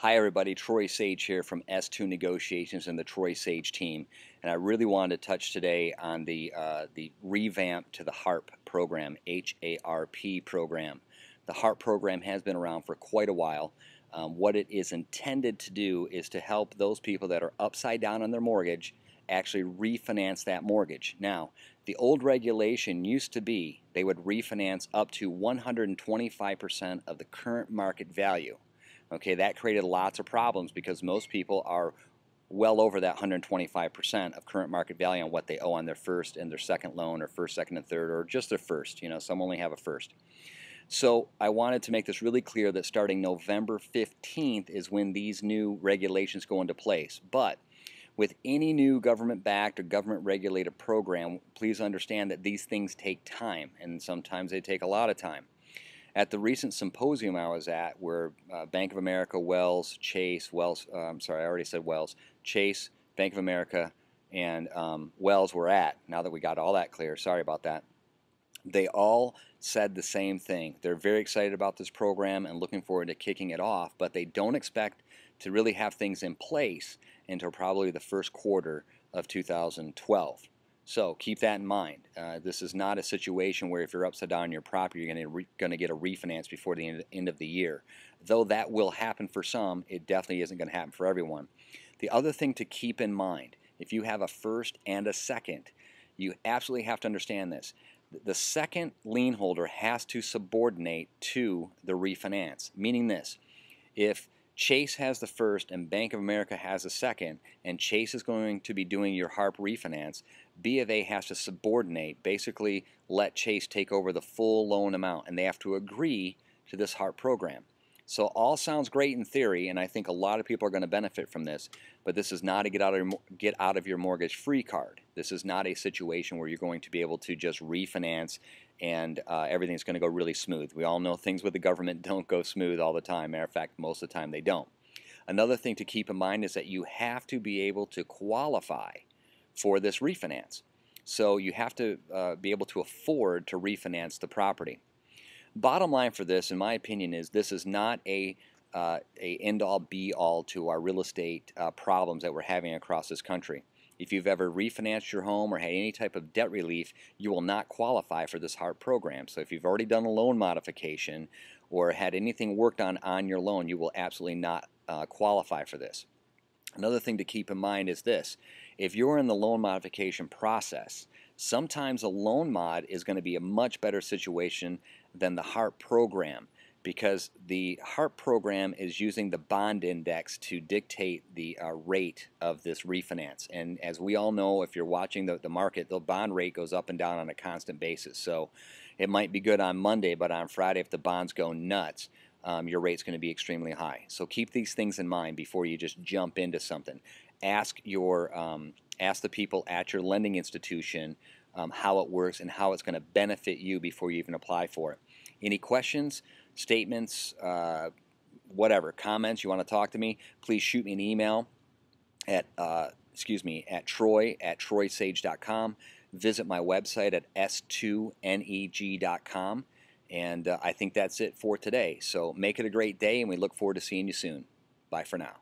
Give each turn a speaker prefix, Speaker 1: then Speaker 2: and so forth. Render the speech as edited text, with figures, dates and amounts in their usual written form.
Speaker 1: Hi everybody, Troy Sage here from S2 Negotiations and the Troy Sage team, and I really wanted to touch today on the revamp to the HARP program, HARP program. The HARP program has been around for quite a while. What it is intended to do is to help those people that are upside down on their mortgage actually refinance that mortgage. Now, the old regulation used to be they would refinance up to 125% of the current market value. Okay, that created lots of problems because most people are well over that 125% of current market value on what they owe on their first and their second loan, or first, second, and third, or just their first. Some only have a first. So I wanted to make this really clear that starting November 15th is when these new regulations go into place. But with any new government-backed or government-regulated program, please understand that these things take time, and sometimes they take a lot of time. At the recent symposium I was at, where Bank of America, Wells, Chase, sorry, I already said Wells, Chase, Bank of America, and Wells were at, now that we got all that clear, sorry about that, they all said the same thing. They're very excited about this program and looking forward to kicking it off, but they don't expect to really have things in place until probably the first quarter of 2012. So keep that in mind. This is not a situation where if you're upside down on your property, you're going to get a refinance before the end of the year. Though that will happen for some, it definitely isn't going to happen for everyone. The other thing to keep in mind, if you have a first and a second, you absolutely have to understand this. The second lien holder has to subordinate to the refinance, meaning this: if Chase has the first and Bank of America has the second, and Chase is going to be doing your HARP refinance, B of A has to subordinate, basically let Chase take over the full loan amount, and they have to agree to this HARP program. So all sounds great in theory, and I think a lot of people are going to benefit from this, but this is not a get out of your mortgage free card. This is not a situation where you're going to be able to just refinance and everything's going to go really smooth. We all know things with the government don't go smooth all the time. Matter of fact, most of the time they don't. Another thing to keep in mind is that you have to be able to qualify for this refinance. So you have to be able to afford to refinance the property. Bottom line for this, in my opinion, is this is not a end-all be-all to our real estate problems that we're having across this country. If you've ever refinanced your home or had any type of debt relief, you will not qualify for this HARP program. So if you've already done a loan modification or had anything worked on your loan, you will absolutely not qualify for this. Another thing to keep in mind is this: if you're in the loan modification process, sometimes a loan mod is going to be a much better situation than the HARP program, because the HARP program is using the bond index to dictate the rate of this refinance. And as we all know, if you're watching the market, the bond rate goes up and down on a constant basis. So it might be good on Monday, but on Friday, if the bonds go nuts, your rate's going to be extremely high. So keep these things in mind before you just jump into something. Ask the people at your lending institution how it works and how it's going to benefit you before you even apply for it. Any questions, statements, whatever, comments, you want to talk to me, please shoot me an email at troy@troysage.com. Visit my website at s2neg.com. And I think that's it for today. So make it a great day, and we look forward to seeing you soon. Bye for now.